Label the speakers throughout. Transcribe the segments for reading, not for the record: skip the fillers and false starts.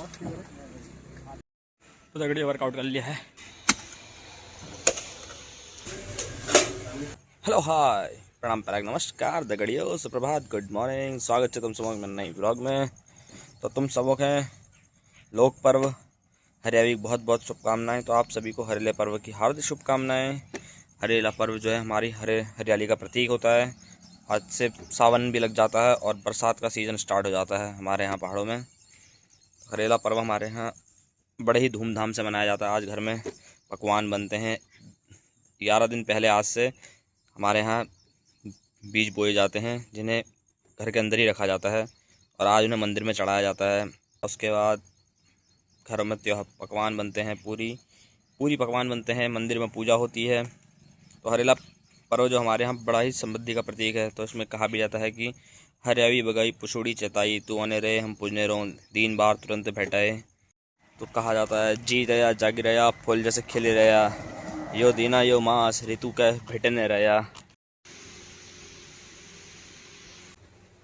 Speaker 1: तो दगड़ी वर्कआउट कर लिया है। हेलो हाय प्रणाम पराग नमस्कार दगड़ियों सुप्रभात गुड मॉर्निंग। स्वागत है तुम सबों में नई ब्लॉग में। तो तुम सबों के लोक पर्व हरियाली की बहुत बहुत शुभकामनाएं। तो आप सभी को हरेला पर्व की हार्दिक शुभकामनाएं। हरेला पर्व जो है हमारी हरियाली का प्रतीक होता है। आज से सावन भी लग जाता है और बरसात का सीज़न स्टार्ट हो जाता है हमारे यहाँ पहाड़ों में। हरेला पर्व हमारे यहाँ बड़े ही धूमधाम से मनाया जाता है। आज घर में पकवान बनते हैं। 11 दिन पहले आज से हमारे यहाँ बीज बोए जाते हैं जिन्हें घर के अंदर ही रखा जाता है और आज उन्हें मंदिर में चढ़ाया जाता है। उसके बाद घरों में पकवान बनते हैं, पूरी पकवान बनते हैं, मंदिर में पूजा होती है। तो हरेला पर्व जो हमारे यहाँ बड़ा ही समृद्धि का प्रतीक है। तो इसमें कहा भी जाता है कि हरियावी बगाई पुछुड़ी चेताई तू आने रहे हम पुजने रो दीन बार तुरंत भेटाए। तो कहा जाता है जी रया जागी रया फूल जैसे खिले रया यो दीना यो मास ऋतु कह भेटने रया।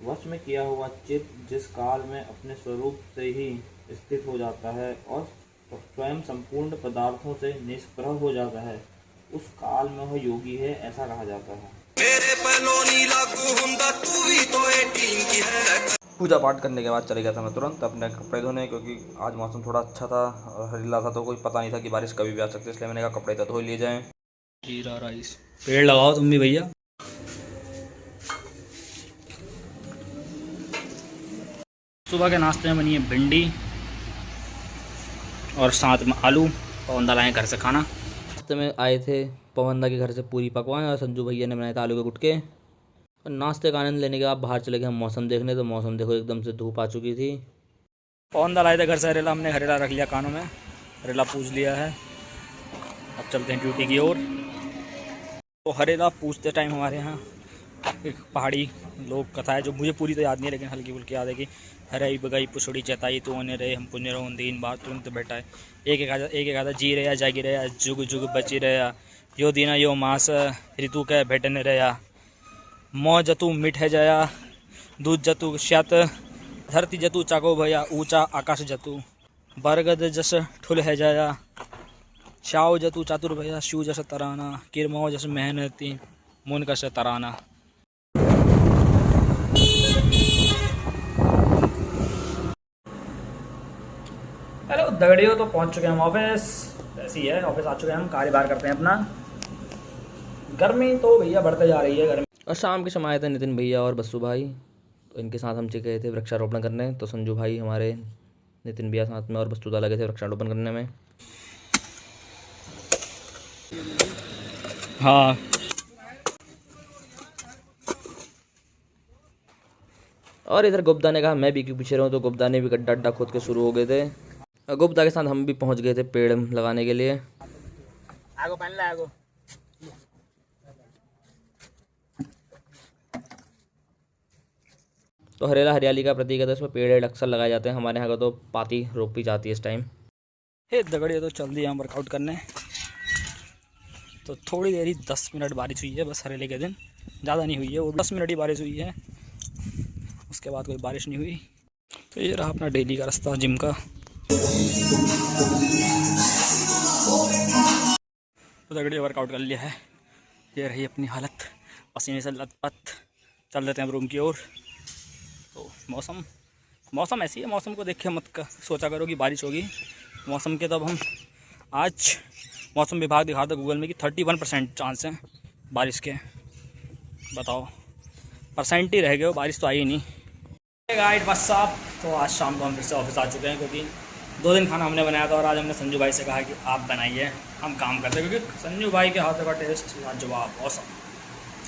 Speaker 2: वश में किया हुआ चित्त जिस काल में अपने स्वरूप से ही स्थित हो जाता है और स्वयं संपूर्ण पदार्थों से निष्प्रभ हो जाता है, उस काल में वह योगी है, ऐसा कहा जाता है। मेरे
Speaker 1: पूजा पाठ करने के बाद चले गया था मैं तुरंत अपने कपड़े धोने, क्योंकि आज मौसम थोड़ा अच्छा था और हरिला था तो कोई पता नहीं था कि बारिश कभी भी आ सकती है। इसलिए मैंने कहा कपड़े तो धो लिए जाएं। जीरा राइस पेड़ लगाओ तुम भी भैया। सुबह के नाश्ते में बनी है भिंडी और साथ में आलू। पवन दा लाए घर से खाना। नाश्ते में आए थे पवन दा के घर से पूरी पकवान और संजू भैया ने बनाया था आलू के गुटके। और नाश्ते का आनंद लेने के बाद बाहर चले गए हम मौसम देखने। तो मौसम देखो एकदम से धूप आ चुकी थी। पवन दा लाए थे घर से हरेला, हमने हरेला रख लिया कानों में, हरेला पूज लिया है। अब चलते हैं ड्यूटी की ओर। तो हरेला पूजते टाइम हमारे यहाँ एक पहाड़ी लोक कथा है जो मुझे पूरी तो याद नहीं है लेकिन हल्की फुल्की याद है कि हराई बगाई पुछड़ी चेताई तू आने रहे हम पुण्य रहो दीन बार तुरंत बैठा है। एक आधा जी रहा जागी रहा जुग जुग बची रहा यो दीना यो मास ऋतु कह भेटने रहा मौ जतु मिठ है जया दूध जतु श्यत धरती जतु चाको भया ऊंचा आकाश जतु बरगद जस ठुल है जया शाव जतु चातुर भया शिव जस तराना किरमो जस मेहनती मुन कस तराना। हेलो दगड़ियों, तो पहुंच चुके हैं हम ऑफिस। ऐसी है ऑफिस आ चुके हैं हम, कार्यभार करते हैं अपना। गर्मी तो भैया बढ़ते जा रही है गर्मी। और शाम के समय आए थे नितिन भैया और बस्सू भाई, तो इनके साथ हम गए थे वृक्षारोपण करने। तो संजू भाई हमारे नितिन भैया साथ में और बस्सू दा लगे थे वृक्षारोपण करने में। हाँ और इधर गुप्ता ने कहा मैं भी क्यों पीछे रहूँ, तो गुप्ता ने भी गड्ढा अड्डा खोद के शुरू हो गए थे। और गुप्ता के साथ हम भी पहुंच गए थे पेड़ लगाने के लिए। आगो पहन ला आगो। तो हरेला हरियाली का प्रतीक है, तो इसमें पेड़ अक्सर लगाए जाते हैं। हमारे यहाँ का तो पाती रोपी जाती है इस टाइम। हे दगड़िया तो चल दिए हम वर्कआउट करने। तो थोड़ी देर ही 10 मिनट बारिश हुई है बस हरेले के दिन, ज़्यादा नहीं हुई है, वो 10 मिनट ही बारिश हुई है, उसके बाद कोई बारिश नहीं हुई। तो ये रहा अपना डेली का रास्ता जिम का। तो दगड़िया वर्कआउट कर लिया है, ये रही अपनी हालत पसीने से लथपथ। चल देते हैं रूम की ओर। तो मौसम ऐसी है, मौसम को देख के मत सोचा करो कि बारिश होगी। मौसम के तब हम आज मौसम विभाग दिखा था गूगल में कि 31% चांस हैं बारिश के। बताओ परसेंट ही रह गए, बारिश तो आई ही नहीं। गाइड बस साहब, तो आज शाम को हम फिर से ऑफिस आ चुके हैं, क्योंकि 2 दिन खाना हमने बनाया था और आज हमने संजू भाई से कहा कि आप बनाइए, हम काम करते हैं, क्योंकि संजू भाई के हाथों का टेस्ट लाजवाब औसम।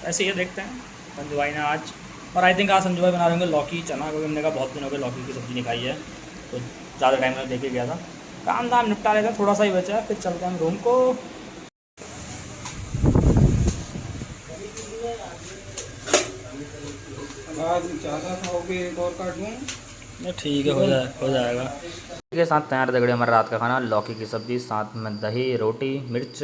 Speaker 1: ऐसे ही देखते हैं संजू भाई ने आज। और आई थिंक आज संजू भाई बना रहे होंगे लौकी चना, क्योंकि हमने कहा बहुत दिनों के लौकी की सब्ज़ी नहीं खाई है, तो ज़्यादा टाइम में देखे गया था। काम धाम निपटा लेते हैं, थोड़ा सा ही बचा है, फिर चलते हैं हम रूम को।
Speaker 2: ज़्यादा खाओगे एक और काट दूँ?
Speaker 1: ठीक है हो जाएगा। के साथ तैयार दगड़े हमारा रात का खाना, लौकी की सब्ज़ी, साथ में दही रोटी मिर्च।